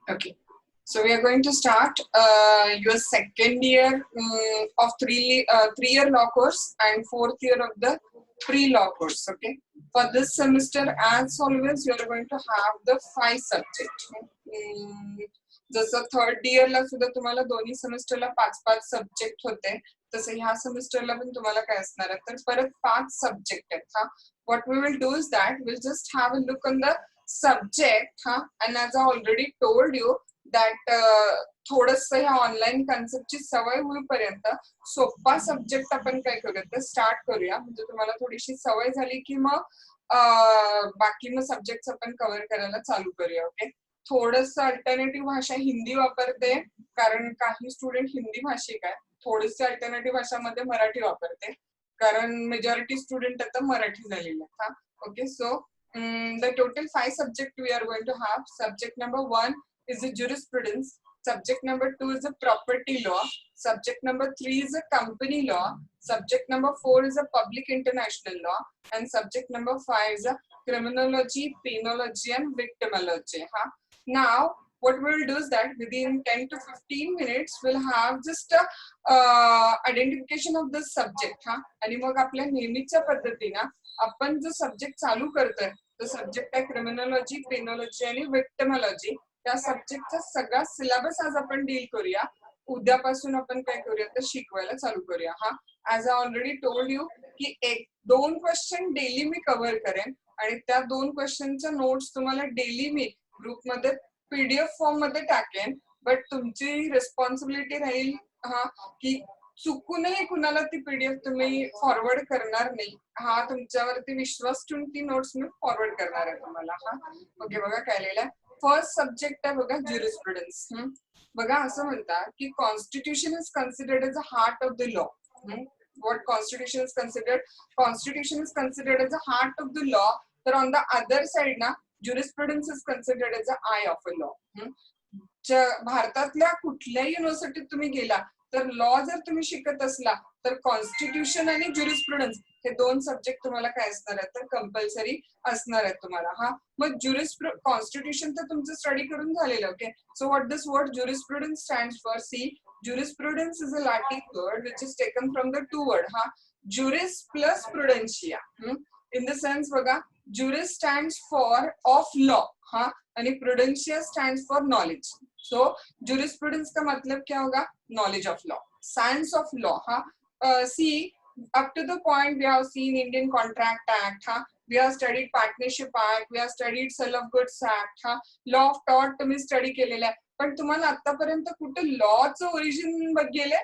Okay. So we are going to start your second year of three-year law course and fourth year of the pre-law course. Okay. For this semester, as always, you are going to have the 5 subjects. जसं third इयरला सुद्धा तुम्हाला दोन्ही सेमिस्टरला 5-5 subject होते, तसं ह्या सेमिस्टरला पण तुम्हाला काय असणार आहे तर परत 5 सब्जेक्ट आहेत. हा, what we will do is that we'll just have a look on the subject, and as I already told you that थोडंसं ह्या ऑनलाईन कन्सेप्टची सवय होईपर्यंत सोपा सब्जेक्ट आपण काय करूया तर स्टार्ट करूया, म्हणजे तुम्हाला थोडीशी सवय झाली की मग बाकी मग सब्जेक्ट आपण कव्हर करायला चालू करूया. ओके. थोडंसं अल्टरनेटिव्ह भाषा हिंदी वापरते कारण काही स्टुडंट हिंदी भाषिक आहे, थोडीशी अल्टरनेटिव्ह भाषामध्ये मराठी वापरते कारण मेजॉरिटी स्टुडंट आता मराठी झालेले आहेत. Okay. So the total 5 subject we are going to have. Subject number 1 is the jurisprudence. Subject number 2 is the property law. Subject number 3 is the company law. Subject number 4 is the public international law. And subject number 5 is the criminology, penology, and victimology. Now, what we will do is that within 10 to 15 minutes, we'll have just a identification of the subject. आणि मग आपल्या नेहमीच्या पद्धतीने आपण जो subject चालू करतोय तो सब्जेक्ट आहे क्रिमिनॉलॉजी, पेनॉलॉजी आणि विक्टिमॉलॉजी. त्या सब्जेक्टचा सगळा सिलेबस आज आपण डील करूया. उद्यापासून आपण काय करूया तर शिकवायला चालू करूया. As I already told you की 1-2 क्वेश्चन डेली मी कव्हर करेन आणि त्या 2 क्वेश्चनच्या नोट्स तुम्हाला डेली मी ग्रुपमध्ये PDF फॉर्म मध्ये टाकेन. बट तुमची रिस्पॉन्सिबिलिटी राहील की चुकूनही कुणाला ती PDF तुम्ही फॉरवर्ड करणार नाही. तुमच्यावरती विश्वास ठेवून ती नोट्स मी फॉरवर्ड करणार आहे तुम्हाला. ओके. बघा काय लिहिलंय. फर्स्ट सब्जेक्ट आहे बघा ज्युरिस्प्रुडन्स. बघा असं म्हणतात की constitution is considered as a heart of the law. what constitution is considered? Constitution is considered as a heart of the law. तर on the other side ना jurisprudence is considered as a eye of a law. भारतातल्या कुठल्याही युनिव्हर्सिटीत तुम्ही गेला तर law जर तुम्ही शिकत असला तर कॉन्स्टिट्यूशन आणि ज्युरिस्प्रुडन्स हे 2 सब्जेक्ट तुम्हाला काय असणार आहेत तर कंपल्सरी असणार आहेत तुम्हाला. मग कॉन्स्टिट्यूशन तर तुमचं स्टडी करून झालेलं. Okay. So what this word jurisprudence stands for? See, jurisprudence is a Latin word which is taken from the 2 word juris plus prudentia. In the sense बघा, juris stands for of law आणि prudentia stands for knowledge. So jurisprudence का मतलब क्या होगा? Knowledge of law, science of law. See, up to the point we have seen Indian Contract Act, we have studied Partnership Act, we have studied Sale of Goods Act, law of tort तुम्ही study केलेला आहे. पण तुम्हाला आतापर्यंत कुठे लॉचं origin गेले?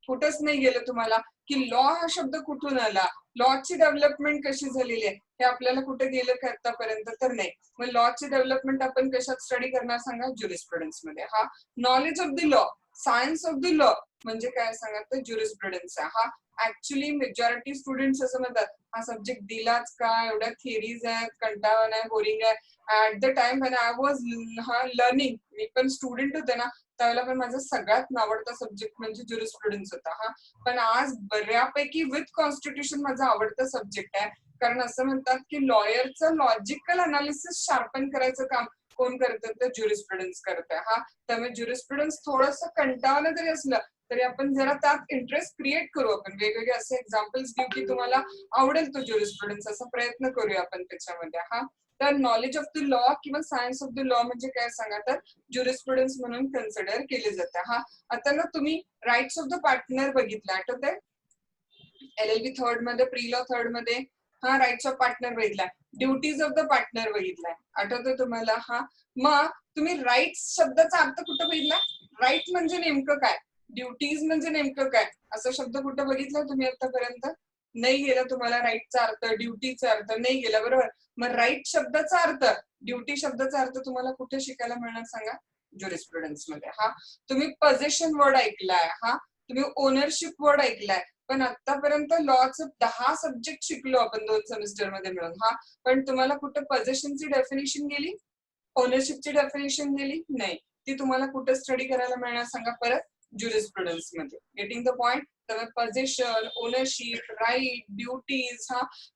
कुठंच नाही गेलं तुम्हाला की लॉ हा शब्द कुठून आला, लॉची डेव्हलपमेंट कशी झालेली आहे हे आपल्याला कुठे गेलं का आतापर्यंत तर नाही. मग लॉची डेव्हलपमेंट आपण कशात स्टडी करणार सांगा? ज्युरिस्प्रुडन्स मध्ये. Knowledge of the law, science of the law म्हणजे काय सांगा तर ज्युरिस्प्रुडन्स आहे. ऍक्च्युली मेजॉरिटी स्टुडंट्स असं म्हणतात हा सब्जेक्ट दिलाच का, एवढ्या थिअरीज आहेत, कंटाळा नाही, बोरिंग आहे. At the time when I was learning, मी पण स्टुडंट होते ना त्यावेळेला पण माझा सगळ्यात आवडता सब्जेक्ट म्हणजे ज्युरिस्प्रुडन्स होता. पण आज बऱ्यापैकी विथ कॉन्स्टिट्यूशन माझा आवडता सब्जेक्ट आहे. कारण असं म्हणतात की लॉयरचं लॉजिकल अनालिसिस शार्पन करायचं काम कोण करतं तर ज्युरिस्प्रुडन्स करतंय. त्यामुळे ज्युरिस्प्रुडन्स थोडंसं कंटाळलं जरी असलं तरी आपण जरा त्यात इंटरेस्ट क्रिएट करू. आपण वेगवेगळे असे एक्झाम्पल्स देऊ की तुम्हाला आवडेल तो ज्युरिस्प्रुडन्स, असा प्रयत्न करूया आपण त्याच्यामध्ये. तर नॉलेज ऑफ द लॉ किंवा सायन्स ऑफ द लॉ म्हणजे काय सांगा तर ज्युरिस्प्रुडन्स म्हणून कन्सिडर केले जाते. आता ना तुम्ही राईट्स ऑफ द पार्टनर बघितलं, आठवतंय? LLB थर्ड मध्ये, प्री लॉ थर्ड मध्ये राईट्स ऑफ पार्टनर बघितलाय, ड्युटीज ऑफ द पार्टनर बघितलाय, आठवतंय तुम्हाला? मग तुम्ही राईट्स शब्दाचा अर्थ कुठं बघितला? राईट म्हणजे नेमकं काय, ड्युटीज म्हणजे नेमकं काय, असा शब्द कुठं बघितला तुम्ही आतापर्यंत? नाही गेला तुम्हाला राईटचा अर्थ, ड्युटीचा अर्थ नाही गेला, बरोबर? मग राईट शब्दाचा अर्थ, ड्युटी शब्दाचा अर्थ तुम्हाला कुठे शिकायला मिळणार सांगा? ज्युरिस्प्रुडन्स मध्ये. तुम्ही पोझेशन वर्ड ऐकलाय, तुम्ही ओनरशिप वर्ड ऐकलाय, पण आतापर्यंत लॉचं 10 सब्जेक्ट शिकलो आपण 2 सेमिस्टर मध्ये मिळून. पण तुम्हाला कुठे पोझेशनची डेफिनेशन गेली, ओनरशिपची डेफिनेशन गेली नाही. ती तुम्हाला कुठे स्टडी करायला मिळणार सांगा परत? ज्युरिस्प्रुडन्स मध्ये. Getting the point? तर पोझेशन, ओनरशिप, राईट, ड्युटीज,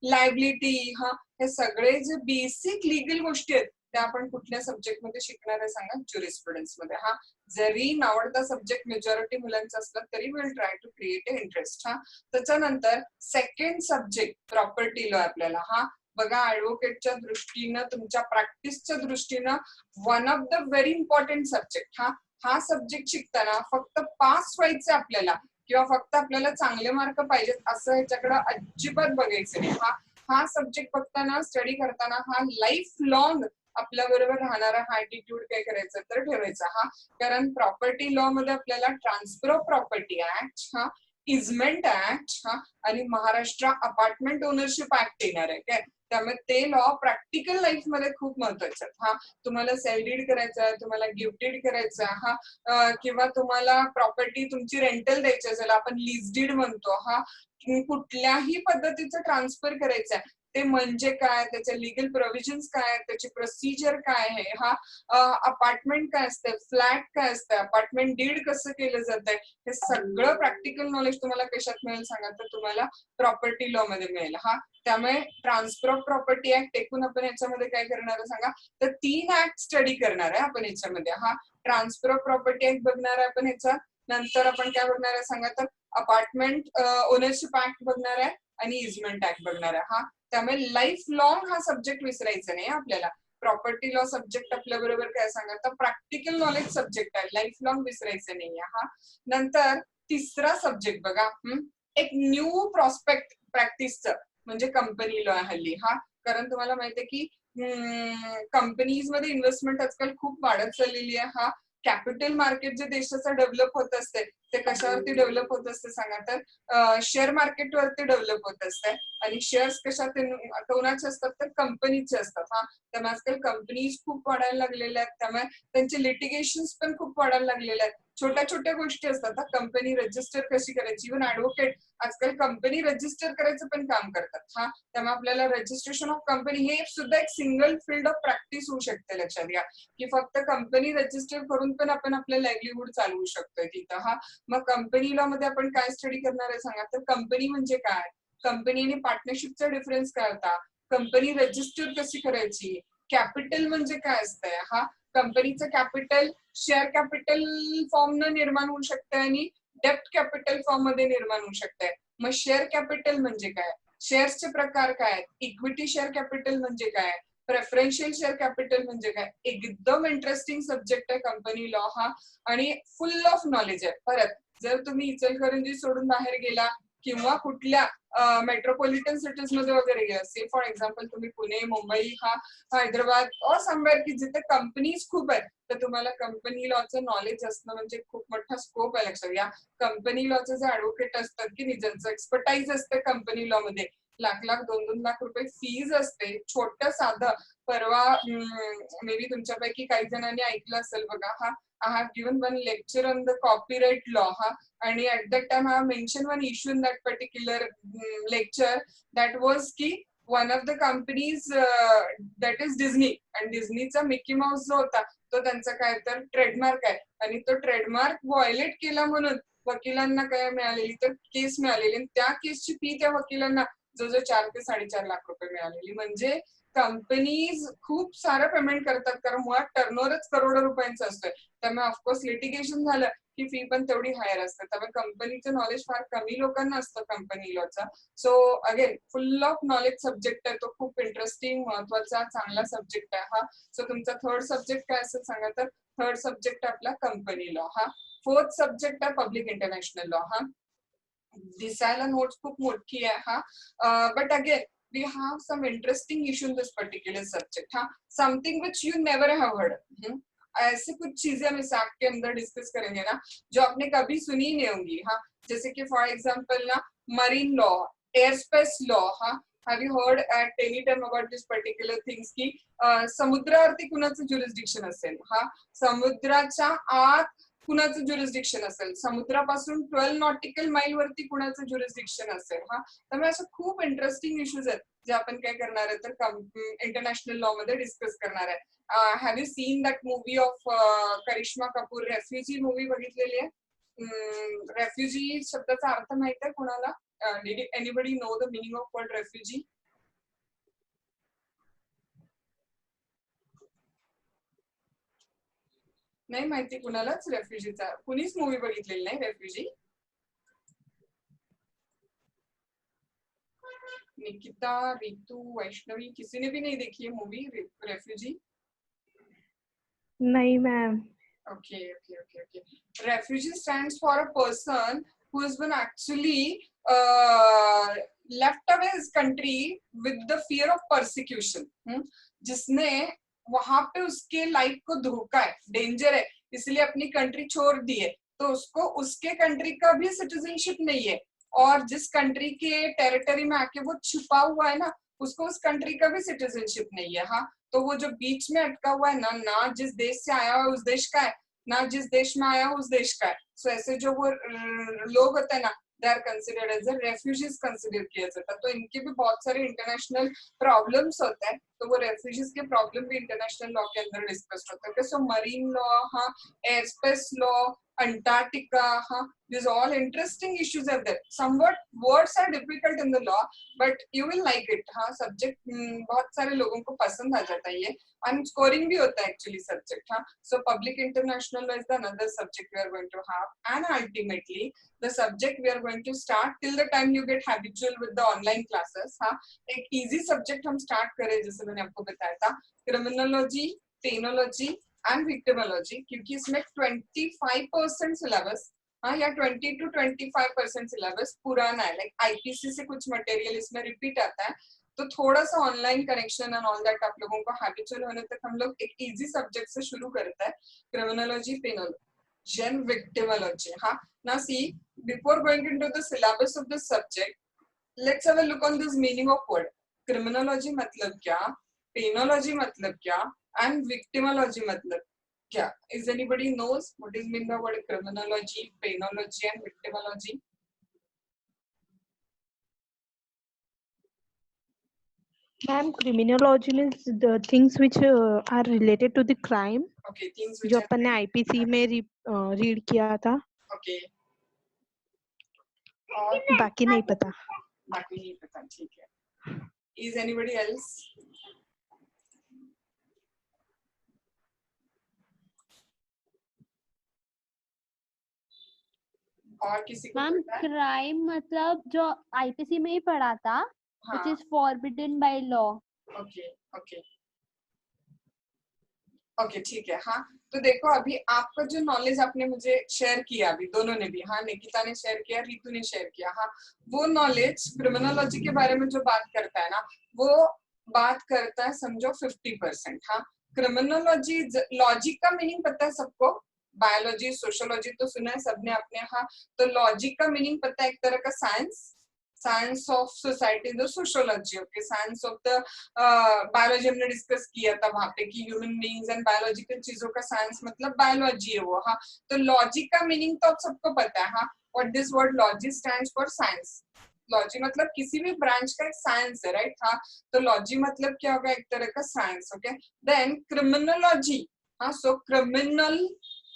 लायबिलिटी, हे सगळे जे बेसिक लिगल गोष्टी आहेत त्या आपण कुठल्या सब्जेक्ट मध्ये शिकणार आहे सांगा? ज्युरिस्प्रुडन्स मध्ये. हा, जरी नावडता सब्जेक्ट मेजॉरिटी मुलांचा असला तरी will try to create a interest. हा, त्याच्यानंतर सेकंड सब्जेक्ट प्रॉपर्टी लॉ आपल्याला. हा बघा, ऍडव्होकेटच्या दृष्टीनं, तुमच्या प्रॅक्टिसच्या दृष्टीनं one of the very important subject. हा सब्जेक्ट शिकताना फक्त पास व्हायचं आपल्याला किंवा फक्त आपल्याला चांगले मार्क पाहिजेत असं ह्याच्याकडे अजिबात बघायचं नाही. हा सब्जेक्ट बघताना, स्टडी करताना हा लाईफ लॉंग आपल्या बरोबर राहणारा हा ऍटिट्यूड काय करायचं तर ठेवायचा. कारण प्रॉपर्टी लॉ मध्ये आपल्याला transfer of property act, easement act, आणि महाराष्ट्र अपार्टमेंट ओनरशिप ऍक्ट येणार आहे काय. त्यामुळे ते लॉ प्रॅक्टिकल लाईफ मध्ये खूप महत्वाचे आहेत. तुम्हाला सेल डीड करायचा, तुम्हाला गिफ्ट डीड करायचा, किंवा तुम्हाला प्रॉपर्टी तुमची रेंटल द्यायची, ज्याला आपण लीज डीड म्हणतो, कुठल्याही पद्धतीचं ट्रान्सफर करायचं आहे ते म्हणजे काय, त्याचे लिगल प्रोव्हिजन्स काय, त्याची प्रोसिजर काय आहे, अपार्टमेंट काय असतं, फ्लॅट काय असतं, अपार्टमेंट डीड कसं केलं जातंय, हे सगळं प्रॅक्टिकल नॉलेज तुम्हाला कशात मिळेल सांगा? तर तुम्हाला प्रॉपर्टी लॉ मध्ये मिळेल. त्यामुळे ट्रान्सफर ऑफ प्रॉपर्टी ऍक्ट एकूण आपण याच्यामध्ये काय करणार आहे सांगा? तर 3 ऍक्ट स्टडी करणार आहे आपण याच्यामध्ये. ट्रान्सफर ऑफ प्रॉपर्टी ऍक्ट बघणार आहे आपण ह्याचा, नंतर आपण काय बघणार आहे सांगा? तर अपार्टमेंट ओनरशिप ऍक्ट बघणार आहे आणि इजमेंट ऍक्ट बघणार आहे. त्यामुळे लाईफ लॉंग हा सब्जेक्ट विसरायचा नाही आपल्याला. प्रॉपर्टी लॉ सब्जेक्ट आपल्या बरोबर काय सांगा? तर प्रॅक्टिकल नॉलेज सब्जेक्ट आहे, लाईफ लॉंग विसरायचं नाहीये. नंतर तिसरा सब्जेक्ट बघा, एक न्यू प्रॉस्पेक्ट प्रॅक्टिसचं म्हणजे कंपनी लॉ हल्ली. कारण तुम्हाला माहितीये की कंपनीज मध्ये इन्व्हेस्टमेंट आजकाल खूप वाढत चाललेली आहे. कॅपिटल मार्केट जे देशाचं डेव्हलप होत असते ते कशावरती डेव्हलप होत असते सांगा? तर शेअर मार्केटवरती डेव्हलप होत असते. आणि शेअर्स कशात कोणाचे असतात? तर कंपनीचे असतात. त्यामुळे आजकाल कंपनीज खूप वाढायला लागलेल्या आहेत, त्यामुळे त्यांचे लिटिगेशन्स पण खूप वाढायला लागलेले आहेत. छोट्या छोट्या गोष्टी असतात. कंपनी रजिस्टर कशी करायची, इव्हन ऍडव्होकेट आजकाल कंपनी रजिस्टर करायचं पण काम करतात. त्यामुळे आपल्याला रजिस्ट्रेशन ऑफ कंपनी हे सुद्धा एक सिंगल फील्ड ऑफ प्रॅक्टिस होऊ शकते. लक्षात घ्या की फक्त कंपनी रजिस्टर करून पण आपण आपलं लाईव्हलीहूड चालवू शकतोय तिथं. मग कंपनी लॉ मध्ये आपण काय स्टडी करणार आहे सांगा? तर कंपनी म्हणजे काय, कंपनी आणि पार्टनरशिपचा डिफरन्स काय होता, कंपनी रजिस्टर कशी करायची, कॅपिटल म्हणजे काय असतंय, कंपनीचं कॅपिटल शेअर कॅपिटल फॉर्म न निर्माण होऊ शकते आणि डेप्ट कॅपिटल फॉर्म मध्ये निर्माण होऊ शकते. मग शेअर कॅपिटल म्हणजे काय, शेअर्सचे प्रकार काय, इक्विटी शेअर कॅपिटल म्हणजे काय, प्रेफरन्शियल शेअर कॅपिटल म्हणजे काय. एकदम इंटरेस्टिंग सब्जेक्ट आहे कंपनी लॉ आणि फुल ऑफ नॉलेज आहे. परत जर तुम्ही इचलकरंजी सोडून बाहेर गेला किंवा कुठल्या मेट्रोपॉलिटन सिटीज मध्ये वगैरे गेला, से फॉर एक्झाम्पल तुम्ही पुणे, मुंबई, हैदराबाद और समवेअर की जिथे कंपनीज खूप आहेत, तर तुम्हाला कंपनी लॉचं नॉलेज असणं म्हणजे खूप मोठा स्कोप आहे. लक्षात घ्या, कंपनी लॉचे जे ऍडव्होकेट असतात की ज्यांचं एक्सपर्टाईज असतं कंपनी लॉ मध्ये, लाख लाख 2-2 लाख रुपये फीज असते. छोटं साधं, परवा मे बी तुमच्यापैकी काही जणांनी ऐकलं असेल बघा, I have given one lecture on the copyright law, and at that time I have mentioned one issue in that particular lecture, that was ki one of the companies that is Disney, and Disneyचा Mickey Mouse जो होता तो त्यांचा काय तर trademark आहे, आणि तो ट्रेडमार्क व्हायलेट केला म्हणून वकिलांना काय मिळालेली तर केस मिळालेली, आणि त्या केसची फी त्या वकिलांना जो 4 ते 4.5 लाख रुपये मिळालेली. म्हणजे कंपनीज खूप सारं पेमेंट करतात कारण मुळात टर्नओव्हरच करोडो रुपयांचा असतोय. त्यामुळे ऑफकोर्स लिटिगेशन झालं की फी पण तेवढी हायर असते. त्यामुळे कंपनीचं नॉलेज फार कमी लोकांना असतं कंपनी लॉचा. So again full of knowledge subject आहे तो, खूप इंटरेस्टिंग, महत्वाचा, चांगला सब्जेक्ट आहे. सो तुमचा थर्ड सब्जेक्ट काय असेल सांगा? तर थर्ड सब्जेक्ट आपला कंपनी लॉ. फोर्थ सब्जेक्ट आहे पब्लिक इंटरनॅशनल लॉ. दिसायला नोट्स खूप मोठी आहे, but again we have some interesting issue in this particular subject, something which you never have heard. ऐसे कुछ चीजें हम इस एक्ट के अंदर डिस्कस करेंगे ना जो आपने कभी सुनी नहीं होंगी. जैसे कि फॉर एग्जांपल ना marine law, air space law. have you heard at any time about this particular things की समुद्रावरती कुणाचं ज्युरिस्डिक्शन असेल, समुद्राच्या आत कुणाचं ज्युरिस्डिक्शन असेल, समुद्रापासून 12 नॉटिकल माइल वरती कुणाचं ज्युरिस्डिक्शन असेल. त्यामुळे असं खूप इंटरेस्टिंग इश्यूज आहेत जे आपण काय करणार आहे तर इंटरनॅशनल लॉ मध्ये डिस्कस करणार आहे. Have you seen that movie of Karisma Kapoor, refugee movie बघितलेली आहे? रेफ्युजी शब्दाचा अर्थ माहित आहे कोणाला? Did anybody know the meaning of word refugee? नाही माहिती कुणालाच रेफ्युजीचा, कुणीच मूवी बघितलेली नाही रेफ्युजी. निकिता, रितु, वैष्णवी, किसी ने भी नहीं देखी है मूवी रेफ्यूजी? नहीं ma'am. Okay. Refugee stands for a person who has been actually left away his country with the fear of persecution. जिसने वहां पे उसके लाइफ को धोखा है, डेंजर है, इसलिए अपनी कंट्री छोड़ दी है, तो उसको उसके कंट्री का भी सिटीजनशिप नहीं है, और जिस कंट्री के टेरिटरी में आके वो छुपा हुआ है ना, उसको उस कंट्री का भी सिटीजनशिप नहीं है. हाँ, तो वो जो बीच में अटका हुआ है ना, ना जिस देश से आया हुआ उस देश का है, ना जिस देश में आया उस देश का है. सो ऐसे जो वो लोग होते हैं ना, they are considered as refugees consider किया जाता है. तो इनके भी बहुत सारे इंटरनेशनल प्रॉब्लम्स होते हैं, तो वो रेफ्यूजीज के प्रॉब्लम भी इंटरनेशनल लॉ के अंदर डिस्कस होते हैं. सो मरीन लॉ, हाँ, एयर स्पेस लॉ, अंटार्कटिका, हाँ, these all interesting issues are there. Somewhat words are difficult in the law, but you will like it. हाँ, subject बहुत सारे लोगों को पसंद आ जाता है ये, and scoring भी होता है actually subject. हाँ, so public international law is the another subject we are going to have, and ultimately the subject we are going to start till the time you get habitual with the online classes. हाँ, एक easy subject हम start करें, जैसे मैंने आपको बताया था, criminology, penology and victimology, क्योंकि इसमें 25% syllabus, हाँ, या 20 to 25% सिलेबस पुराना है, लाइक आईपीसी से कुछ मटेरियल इसमें रिपीट आता है, तो थोड़ा सा online connection end all that आप लोगों को हैबिचुअल होने तक हम लोग एक इजी सब्जेक्ट से शुरू करते हैं, क्रिमिनोलॉजी, पेनोलॉजी एंड विक्टिमोलॉजी. हाँ, now see, before going into the syllabus of this subject, let's have a look on this meaning of word. Criminology मतलब क्या, पेनोलॉजी मतलब क्या, and victimology मतलब क्या? Is anybody knows what is mean by word criminology, penology and victimology? Ma'am, criminology means the things which are related to the crime. Okay, things which जो are अपन ने IPC में read KIA था. okay. और बाकी नहीं पता. बाकी नहीं पता, ठीक है. Is anybody else? और किसी को मैम, पता है? क्राइम मतलब जो आईपीसी में ही पढ़ा था, हाँ, which is forbidden by law. Okay, ठीक है. हाँ, तो देखो अभी आपका जो नॉलेज आपने मुझे शेयर किया, अभी दोनों ने भी, हाँ, निकिता ने शेयर किया, रितु ने शेयर किया, हाँ, वो नॉलेज क्रिमिनोलॉजी के बारे में जो बात करता है ना, वो बात करता है समझो 50%. हाँ, क्रिमिनोलॉजी, लॉजिक का मीनिंग पता है सबको, बायोलॉजी, सोशियोलॉजी तो सुना है सबने अपने. हाँ, तो लॉजिक का मीनिंग पता है, एक तरह का science, science of society, the sociology. Okay, science of the biology हमने डिस्कस किया था वहां पे कि ह्यूमन बीइंग्स एंड बायोलॉजिकल चीजों का साइंस मतलब बायोलॉजी है वो. हाँ, तो लॉजिक का मीनिंग तो आप सबको पता है. हाँ, what this word logy stands for science. Logy मतलब किसी भी ब्रांच का एक साइंस है, राइट. हाँ, तो लॉजी मतलब क्या होगा, एक तरह का साइंस. ओके, देन क्रिमिनोलॉजी, हाँ, सो क्रिमिनल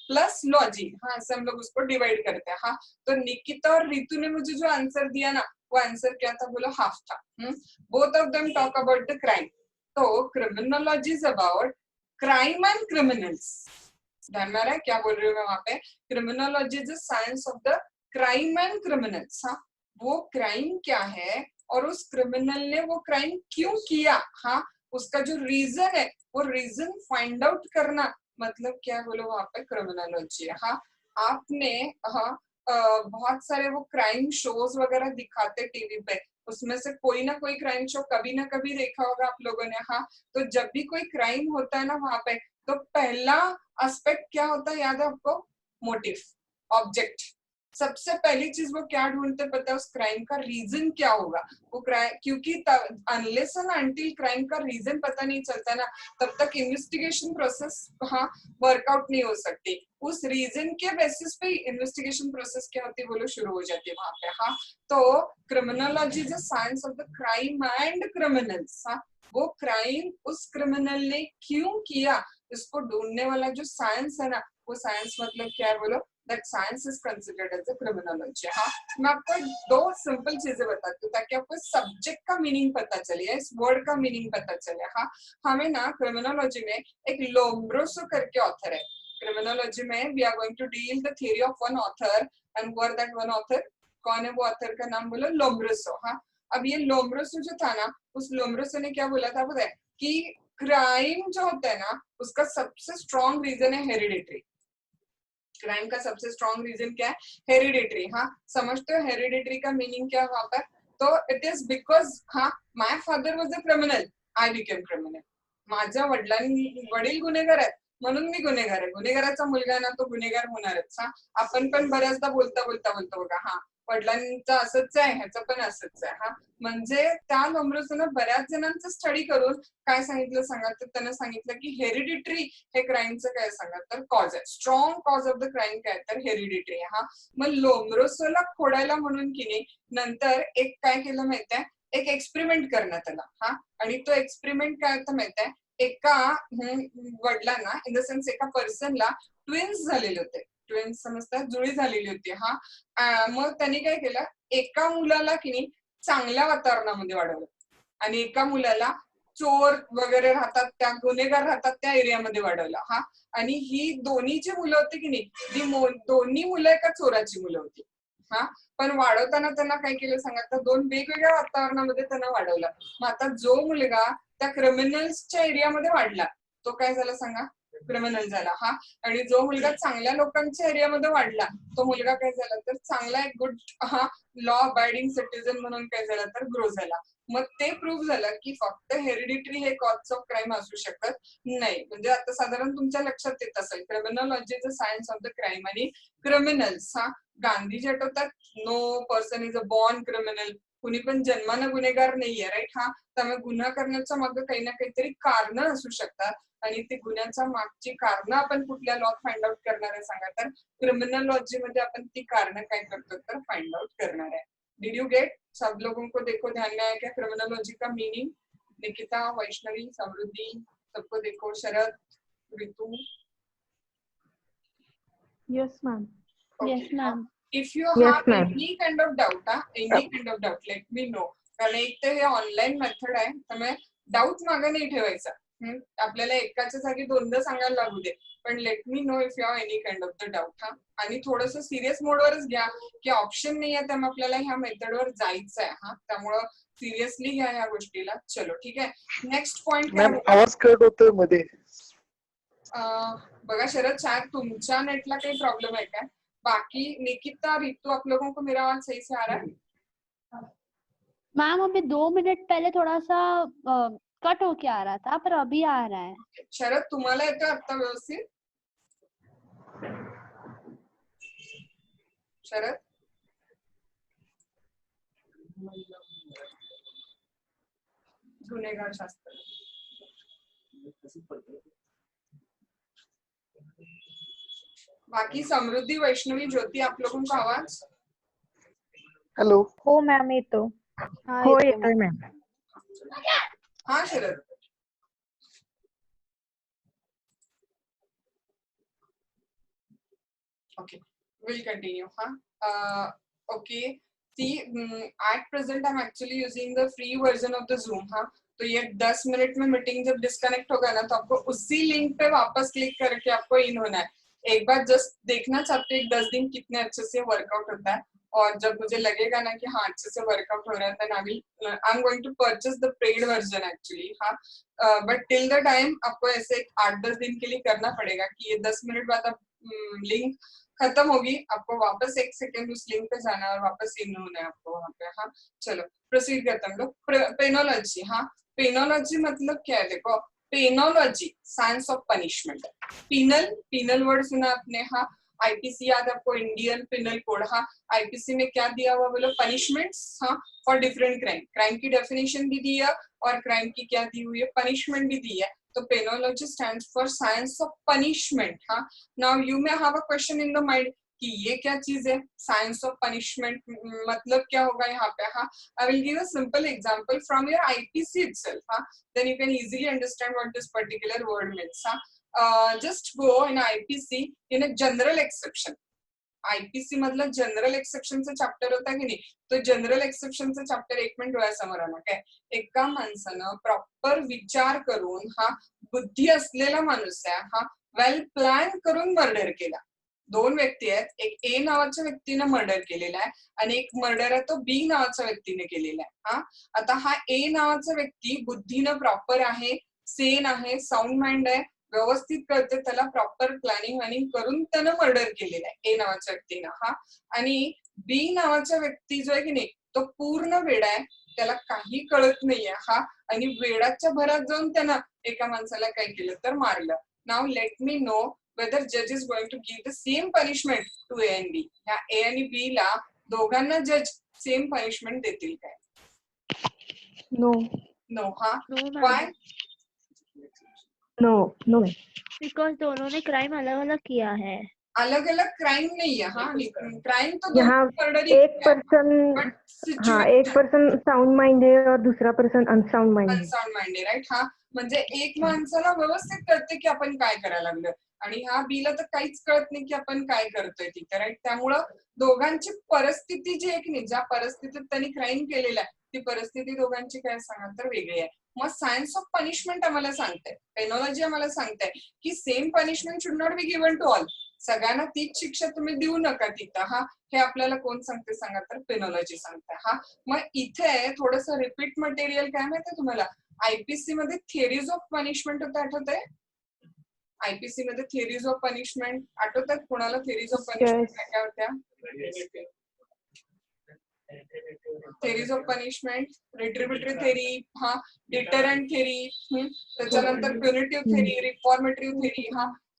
प्लस लॉजी, हाँ, ऐसे हम लोग उसको डिवाइड करते हैं. हाँ, तो निकिता और रितु ने मुझे जो आंसर दिया ना, वो आंसर क्या था, बोलो हाफ था. Both of them talk about the crime. तो criminology is about crime and criminals. ध्यान में आ रहा है क्या बोल रही हूँ मैं वहां पे? Criminology is the science of the crime and criminals. हाँ, वो क्राइम क्या है और उस क्रिमिनल ने वो क्राइम क्यों किया, हाँ, उसका जो रीजन है वो रीजन फाइंड आउट करना, मतलब क्या बोलो वहां पे क्रिमिनोलॉजी है. हाँ, आपने, हाँ, बहुत सारे वो क्राइम शोज वगैरह दिखाते टीवी पे, उसमें से कोई ना कोई क्राइम शो कभी ना कभी देखा होगा आप लोगों ने. हाँ, तो जब भी कोई क्राइम होता है ना वहां पे, तो पहला एस्पेक्ट क्या होता है याद है आपको? Motive, object. सबसे पहली चीज वो क्या ढूंढते पता है? उस क्राइम का रीजन क्या होगा. वो क्राइम, क्योंकि अनलेस एंड अनटिल क्राइम का रीजन पता नहीं चलता ना, तब तक इन्वेस्टिगेशन प्रोसेस, हाँ, वर्कआउट नहीं हो सकती. उस रीजन के बेसिस पे इन्वेस्टिगेशन प्रोसेस क्या होती है बोलो, शुरू हो जाती है वहां पे. हाँ, तो criminology is the science of the crime and criminals. हाँ, वो क्राइम उस क्रिमिनल ने क्यों किया, इसको ढूंढने वाला जो साइंस है ना, वो साइंस मतलब क्या है बोलो? That science is considered as a criminology. हाँ, मैं आपको दो सिंपल चीजें बताती हूँ ताकि आपको सब्जेक्ट का मीनिंग पता चले, इस वर्ड का मीनिंग पता चले. हाँ, हमें ना क्रिमिनोलॉजी में एक लोम्ब्रोसो करके ऑथर है, क्रिमिनोलॉजी में we are going to deal the theory of one author and where that one author, कौन है वो ऑथर का नाम बोलो, लोम्ब्रोसो। हाँ, अब ये लोम्ब्रोसो जो था ना, उस लोम्ब्रोसो ने क्या बोला था पता है कि क्राइम जो होता है ना उसका सबसे स्ट्रॉन्ग रीजन है हेरिडिटरी। क्राइम का सबसे स्ट्रॉन्ग रीजन क्या है, हेरिडिटरी। हाँ, समझते हो हेरिडिटरी का मीनिंग क्या वहां पर? तो इट इज बिकॉज हाँ my father was a criminal, I became criminal. माझ्या वडील गुन्हेगार आहेत म्हणून मी गुन्हेगार आहे, गुन्हेगाराचा मुलगा ना तो गुन्हेगार होणारच। हा, आपण पण बऱ्याचदा बोलता बोलतो बघा, हा वडिलांचं असंच आहे, ह्याचं पण असंच आहे। हा, म्हणजे त्या लोम्ब्रोसोनं बऱ्याच जणांचं स्टडी करून काय सांगितलं सांगा, तर त्यानं सांगितलं की हेरिडिटरी हे क्राईमचं काय सांगा तर कॉज आहे, strong cause of the crime काय तर हेरिडिटरी। हा, मग लोम्ब्रोसोला खोडायला म्हणून की नाही नंतर एक काय केलं माहितीये, एक एक्सपेरिमेंट करण्यात आला। हा, आणि तो एक्सपेरिमेंट काय होतं माहितीये, एका वडिलांना इन द सेन्स एका पर्सनला ट्विन्स झालेले होते, ट्विन्स समजतात, जुळी झालेली होती। हा, मग त्यांनी काय केलं, एका मुलाला की नाही चांगल्या वातावरणामध्ये वाढवलं आणि एका मुलाला चोर वगैरे राहतात त्या गुन्हेगार राहतात त्या एरियामध्ये वाढवलं। हा, आणि ही दोन्ही जी मुलं होती की नाही, ती दोन्ही मुलं एका चोराची मुलं होती। हा, पण वाढवताना त्यांना काय केलं सांगा तर दोन वेगवेगळ्या वातावरणामध्ये त्यांना वाढवलं। मग आता जो मुलगा त्या क्रिमिनल्सच्या एरियामध्ये वाढला तो काय झाला सांगा, क्रिमिनल झाला। हा, आणि जो मुलगा चांगल्या लोकांच्या एरियामध्ये वाढला तो मुलगा काय झाला तर चांगला एक गुड हा लॉ अबाइडिंग सिटीजन म्हणून काय झाला तर ग्रो झाला। मग ते प्रूव्ह झालं की फक्त हेरिडिटरी हे कॉज ऑफ क्राईम असू शकत नाही। म्हणजे आता साधारण तुमच्या लक्षात येत असेल criminology is a science of the crime आणि क्रिमिनल्स। हा, गांधीजी आठवतात, no person is a born criminal, कुणी पण जन्मानं गुन्हेगार नाहीये, राईट। हा, त्यामुळे गुन्हा करण्याच्या मागे काही ना काहीतरी कारण असू शकतात आणि ते गुन्ह्याच्या मागची कारण आपण कुठल्या लॉ फाइंड आउट करणार आहे सांगा तर क्रिमिनोलॉजी मध्ये आपण ती कारण काय करतो तर फाइंड आउट करणार आहे। Did you get? सब लोगों को देखो ध्यान में आया क्या क्रिमिनोलॉजी का मीनिंग? निकिता, वैष्णवी, समृद्धि, सबको देखो, शरद, ऋतु। Yes, ma'am. Yes, ma'am. If you Yes, have ma'am. any kind of doubt, any kind of doubt, let me know. कारण एक तर हे ऑनलाईन मेथड आहे त्यामुळे डाऊट मागे नाही ठेवायचा। आपल्याला एकाच्या जागी दोनदा सांगायला लागू दे, पण late me know if you have any kind of the doubt. हा, आणि थोडस सिरियस मोडवरच घ्या की ऑप्शन नाही आहे त्यामुळे आपल्याला ह्या मेथडवर जायचं आहे। हा, त्यामुळं सिरियसली घ्या ह्या गोष्टीला। चलो ठीक आहे, नेक्स्ट पॉइंट काय मॅम आवाज कट होतोय मध्ये। बघा शरद, शायद तुमच्या नेटला काही प्रॉब्लेम आहे काय? बाकी निकिता, ऋतु, आप लोगों को मेरा आवाज सही से आ रहा है? मैम अभी 2 मिनट पहले थोड़ा सा कट होके आ रहा था पर अभी आ रहा है। शरद, तुम्हाला येतोय आता व्यवस्थित? शरद, गुन्हेगार शास्त्र। बाकी समृद्धि, वैष्णवी, ज्योति, आप लोगों का आवाज? हॅलो, हो मॅम, येतो। हो, येतोय मॅम। हाँ Sharad, okay, we'll continue. Okay, see, at present I'm actually using the free version of the Zoom। हाँ, तो ये 10 मिनट में मीटिंग जब डिस्कनेक्ट होगा ना तो आपको उसी लिंक पे वापस क्लिक करके आपको इन होना है। एक बार जस्ट देखना चाहते हो 10 दिन कितने अच्छे से वर्कआउट होता है, और जब मुझे लगेगा ना कि हाँ अच्छे से वर्कआउट हो रहा है then I am going to purchase the paid version actually. हाँ, बट टिल द टाइम आपको ऐसे 8-10 दिन के लिए करना पड़ेगा कि ये 10 मिनट बाद आप लिंक खत्म होगी, आपको वापस 1 सेकेंड उस लिंक पे जाना है और वापस इन होना है आपको वहाँ पे। हाँ, चलो प्रोसीड करते हैं हम लोग। पेनोलॉजी। हाँ, पेनोलॉजी मतलब क्या है? देखो, penology science of punishment. Penal word सुना आपने? हाँ, आईपीसी याद आपको, इंडियन पिनल कोड। हाँ, आईपीसी में क्या दिया हुआ बोलो? पनिशमेंट्स। हाँ, फॉर डिफरेंट क्राइम। क्राइम की डेफिनेशन भी दी है और क्राइम की क्या दी हुई है? पनिशमेंट भी दी है। तो penology stands for science of punishment. हाँ, now you may have a question in the mind कि ये क्या चीज है? साइंस ऑफ पनिशमेंट मतलब क्या होगा यहाँ पे? हाँ, I will give a simple example from your IPC itself. Then you can easily understand what this particular word means. Just go in IPC in a general exception. IPC मधलं general एक्सेप्शनचं chapter होता की नाही, तो general एक्सेप्शनचं chapter 1 minute डोळ्यासमोर आणा. काय एका माणसानं प्रॉपर विचार करून, हा बुद्धी असलेला माणूस आहे, हा वेल प्लॅन करून मर्डर केला. 2 व्यक्ती आहेत, एक ए नावाच्या व्यक्तीनं मर्डर केलेला आहे आणि एक मर्डर आहे तो बी नावाच्या व्यक्तीने केलेला आहे. आता हा ए नावाचा व्यक्ती बुद्धीनं प्रॉपर आहे, सेन आहे, साऊंड माइंड आहे, व्यवस्थित कळते त्याला, प्रॉपर प्लॅनिंग करून त्यानं मर्डर केलेलं आहे ए नावाच्या व्यक्तीनं. आणि बी नावाचा व्यक्ती जो आहे की नाही तो पूर्ण वेडा आहे, त्याला काही कळत नाहीये. आणि वेडाच्या भरात जाऊन त्यानं एका माणसाला काय केलं तर मारलं. Now let me no whether judge is going to give the same punishment to A and B. ह्या A आणि B ला दोघांना जज सेम पनिशमेंट देतील काय? No. No. No, Why? ma'am. No. No. Because दोनों ने क्राइम अलग अलग किया है. अलग अलग क्राइम नहीं है. क्राइम तो यहाँ मर्डर एक पर्सन, हाँ एक पर्सन साउंड माइंड है और दूसरा पर्सन अनसाउंड माइंड है. अनसाउंड माइंड आहे. राईट. म्हणजे एक माणसाला व्यवस्थित कळते की आपण काय करायला लागलो आणि ह्या बीला तर काहीच कळत नाही की आपण काय करतोय तिथे. राईट. त्यामुळं दोघांची परिस्थिती जी आहे की नाही, ज्या परिस्थितीत त्यांनी क्राईम केलेला आहे ती परिस्थिती दोघांची काय सांगा तर वेगळी आहे. मग सायन्स ऑफ पनिशमेंट आम्हाला सांगते, पेनॉलॉजी आम्हाला सांगते की same punishment should not be given to all. सगळ्यांना तीच शिक्षा तुम्ही देऊ नका तिथं. हे आपल्याला कोण सांगते सांगा तर पेनॉलॉजी सांगते. मग इथे थोडस रिपीट मटेरियल काय माहितीये तुम्हाला, आयपीसी मध्ये थिअरीज ऑफ पनिशमेंट होतं, आठवतंय? आयपीसी मध्ये थिअरीज ऑफ पनिशमेंट आठवतात कोणाला? थिअरीज ऑफ पनिशमेंट काय होत्या? Theories of punishment, retributory theory, deterrent theory, त्याच्यानंतर प्युनिटिव्ह थेरी, रिफॉर्मेटरी थेरी.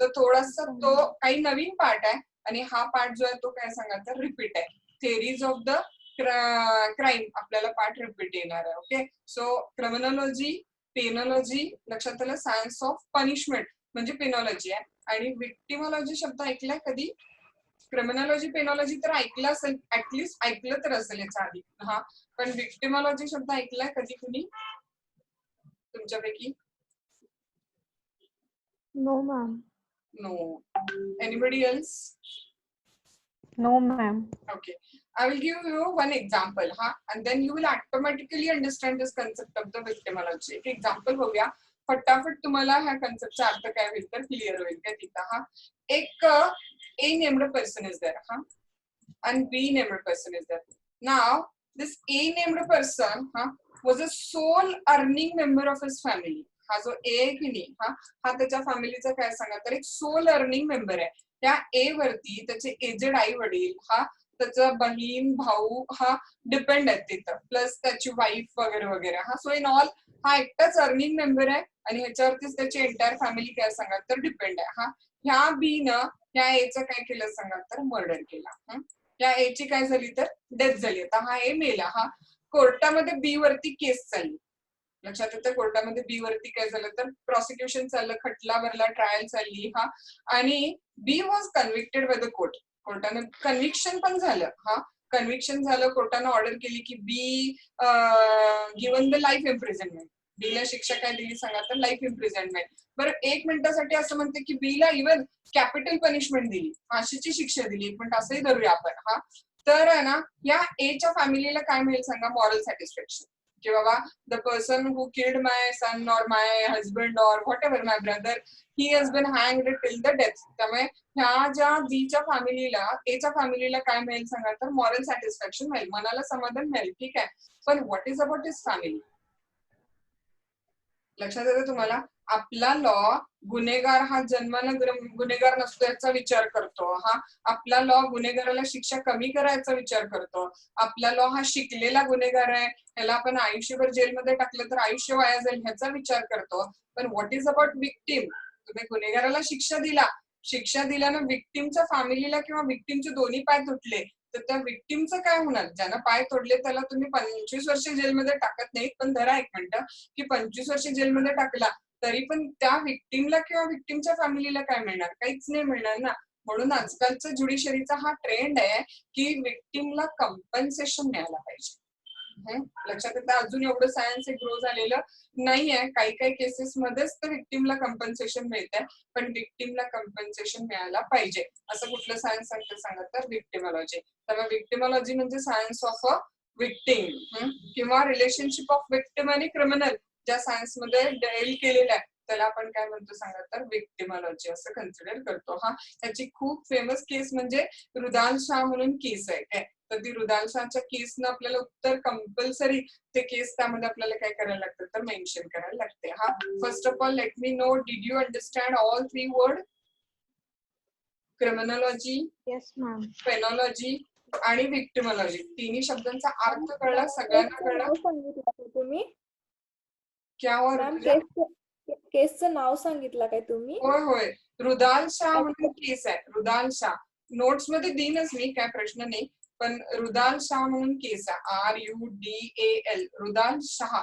तर थोडासा तो काही नवीन पार्ट आहे आणि हा पार्ट जो आहे तो काय सांगा तर रिपीट आहे. थिअरीज ऑफ द क्राईम आपल्याला पार्ट रिपीट येणार आहे. ओके. सो क्रिमिनॉलॉजी, पेनॉलॉजी लक्षात आलं. सायन्स ऑफ पनिशमेंट म्हणजे पेनॉलॉजी आहे. आणि विक्टिमॉलॉजी शब्द ऐकलाय कधी? क्रिमिनॉलॉजी, पेनॉलॉजी तर ऐकलं असेल, ऍटलिस्ट ऐकलं तर असेल याच्या आधी. पण विक्टिमॉलॉजी शब्द ऐकलाय कधी कुणी तुमच्यापैकी? No, ma'am. No. Anybody else? No, ma'am. Okay. I will give you one example, and then you will automatically understand this concept of the victimology. एक example बघूया, फटाफट तुम्हाला ह्या कन्सेप्टचा अर्थ काय होईल तर क्लिअर होईल काय तिथं. एक A named person is there, and B named person is there. Now, this A named person, was a sole earning member of his family. हा जो ए आहे की नाही, हा त्याच्या फॅमिलीचा काय सांगा तर एक सोल अर्निंग मेंबर आहे. त्या ए वरती त्याचे एजेड आई वडील, त्याचा बहीण भाऊ डिपेंड आहेत तिथं, प्लस त्याची वाईफ वगैरे वगैरे. सो इन ऑल हा एकटाच अर्निंग मेंबर आहे आणि ह्याच्यावरतीच त्याची एंटायर फॅमिली काय सांगा तर डिपेंड आहे. ह्या बी न ह्या एचं काय केलं सांगा तर मर्डर केला. ह्या एची काय झाली तर डेथ झाली. आता हा ए मेला. कोर्टामध्ये बी वरती केस चालली. लक्षात येतं? कोर्टामध्ये बी वरती काय झालं तर प्रॉसिक्युशन चाललं, खटला भरला, ट्रायल चालली. आणि B was convicted by the court. कोर्टाने कन्व्हिक्शन पण झालं. कन्व्हिक्शन झालं, कोर्टाने ऑर्डर केली की B given the life imprisonment. बीला शिक्षा काय दिली सांगा तर लाईफ इम्प्रिझनमेंट. बरं, 1 मिनिटासाठी असं म्हणते की बीला इव्हन कॅपिटल पनिशमेंट दिली, फाशीची शिक्षा दिली. 1 मिनिट असंही धरूया आपण. तर ना या एच्या फॅमिलीला काय मिळेल सांगा? Moral satisfaction. की बाबा the person who killed my son or my husband or whatever my brother, he has been हँग्ड टिल द डेथ. त्यामुळे ह्या ज्या बीच्या फॅमिलीला, एच्या फॅमिलीला काय मिळेल सांगा तर मॉरल सॅटिस्फॅक्शन मिळेल, मनाला समाधान मिळेल. ठीक आहे. पण what is about his family? लक्षात येतं तुम्हाला? आपला लॉ गुन्हेगार हा जन्मानं गुन्हेगार नसतो याचा विचार करतो. आपला लॉ गुन्हेगाराला शिक्षा कमी करायचा विचार करतो. आपला लॉ हा शिकलेला गुन्हेगार आहे, ह्याला आपण आयुष्यभर जेलमध्ये टाकलं तर आयुष्य वाया जाईल ह्याचा विचार करतो. पण व्हॉट इज अबाउट विक्टिम? तुम्ही गुन्हेगाराला शिक्षा दिल्यानं विक्टिमच्या फॅमिलीला किंवा विक्टिमचे दोन्ही पाय तुटले तर त्या विक्टिमचं काय होणार? ज्यानं पाय तोडले त्याला तुम्ही 25 वर्ष जेलमध्ये टाकत नाहीत, पण धरा 1 मिनिटं की 25 वर्ष जेलमध्ये टाकला तरी पण त्या विक्टिमला किंवा विक्टिमच्या फॅमिलीला काय मिळणार? काहीच नाही मिळणार ना. म्हणून आजकालचा ज्युडिशरीचा हा ट्रेंड आहे की विक्टिमला कंपन्सेशन मिळायला पाहिजे. लक्षात येतं अजून एवढं सायन्स ग्रो झालेलं नाहीये. काही काही केसेस मध्येच तर विक्टिमला कम्पन्सेशन मिळतंय, पण विक्टिमला कम्पन्सेशन मिळायला पाहिजे असं कुठलं सायन्स सांगतं सांगा तर विक्टिमॉलॉजी. तर विक्टिमॉलॉजी म्हणजे सायन्स ऑफ अ विक्टिम किंवा रिलेशनशिप ऑफ विक्टिम आणि क्रिमिनल ज्या सायन्स मध्ये डेल केलेलं आहे त्याला आपण काय म्हणतो सांगा तर विक्टिमॉलॉजी असं कन्सिडर करतो. त्याची खूप फेमस केस म्हणजे रुदाल शाह म्हणून केस आहे काय. तर ती रुदाल शाहच्या केसनं आपल्याला उत्तर कंपल्सरी ते केस त्यामध्ये आपल्याला काय करायला लागतं तर मेन्शन करायला लागते. First of all let me know did you understand all 3 word criminology, Yes, ma'am. Penology आणि विक्टिमॉलॉजी. तिन्ही शब्दांचा अर्थ कळला सगळ्यांना कळला. नाव सांगितलं का तुम्ही क्या और मॅम? केसचं नाव सांगितलं काय तुम्ही? होय होय रुदाल शाह म्हणून केस आहे. रुदाल शाह नोट्स मध्ये देईनच मी, काय प्रश्न नाही, पण रुदाल शाह म्हणून केस आहे. RUDAL रुदाल शाह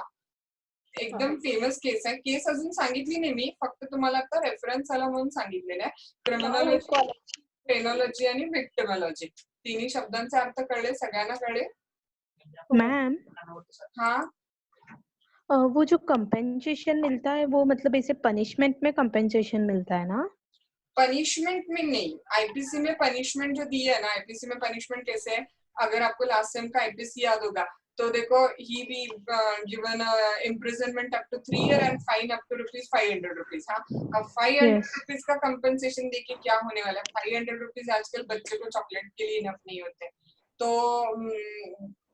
एकदम फेमस केस आहे. केस अजून सांगितली नाही मी, फक्त तुम्हाला आता रेफरन्स आला म्हणून सांगितलेलं आहे. क्रिमिनॉलॉजी, पेनॉलॉजी आणि विक्टिमॉलॉजी तिन्ही शब्दांचे अर्थ कळले सगळ्यांना कळले. मैम, हाँ वो जो कंपेंसेशन मिलता है वो मतलब ऐसे पनिशमेंट में कंपेंसेशन मिलता है ना? पनिशमेंट में नहीं, आईपीसी में पनिशमेंट जो दी है ना, आईपीसी में पनिशमेंट कैसे है, अगर आपको लास्ट टाइम का आईपीसी याद होगा तो देखो he be given imprisonment up to 3 years and fine up to ₹500. अब 500 Yes. रुपीज का कंपनसेशन देखिए क्या होने वाला है. 500 रुपीज आजकल बच्चे को चॉकलेट के लिए इनफ नहीं होते. तो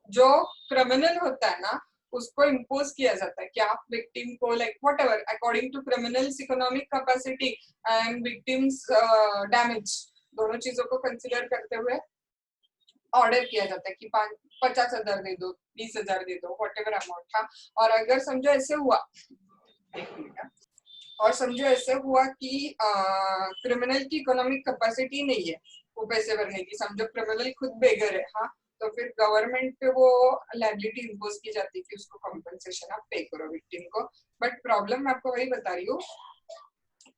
जो क्रिमिनल होता है ना उसको इम्पोज किया जाता है कि आप विक्टिम को like whatever according to criminal's economic capacity and victim's damage दोनों चीजों को कंसिडर करते हुए ऑर्डर किया जाता है कि 50,000 दे दो, 20,000 दे दो, वट एवर अमाउंट था. और अगर समझो ऐसे हुआ, एक मिनट, और समझो ऐसे हुआ कि क्रिमिनल की इकोनॉमिक कैपेसिटी नहीं है वो पैसे भरने की, समझो क्रिमिनल खुद बेगर है, तो फिर गवर्नमेंट पे वो लायबिलिटी इम्पोज की जाती है कि उसको कॉम्पनसेशन आप पे करो विक्टिम को. बट प्रॉब्लम मैं आपको वही बता रही हूँ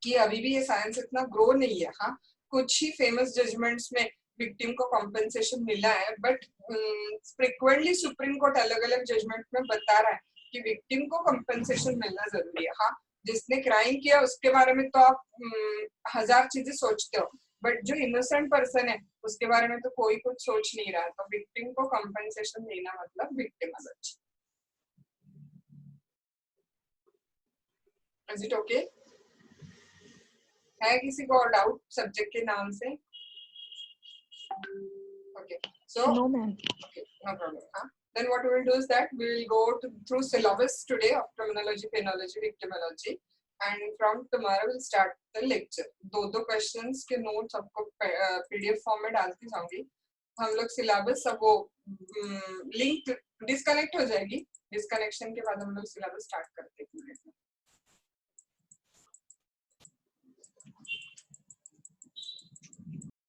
कि अभी भी ये साइंस इतना ग्रो नहीं है. कुछ ही फेमस जजमेंट्स में विक्टिम को कॉम्पनसेशन मिला है, बट फ्रिक्वेंटली सुप्रीम कोर्ट अलग अलग जजमेंट में बता रहा है कि विक्टिम को कॉम्पनसेशन मिलना जरूरी है. जिसने क्राइम किया उसके बारे में तो आप 1000 चीजें सोचते हो, बट जो इनोसेंट पर्सन है उसके बारे में तो कोई कुछ सोच नहीं रहा. तो विक्टिम को कॉम्पनसेशन देना मतलब विक्टिमॉलॉजी. Is it okay? है किसी को और डाउट सब्जेक्ट के नाम से? Okay, so No, ma'am. okay, no problem. Then what we will do is that we will go through syllabus today of criminology, penology, victimology, and from tomorrow we'll start the lecture. दो questions के notes आपको PDF form में डालती जाऊंगी. हम लोग syllabus सब वो link disconnect हो जाएगी, डिस्कनेक्शन के बाद हम लोग syllabus स्टार्ट करते हैं.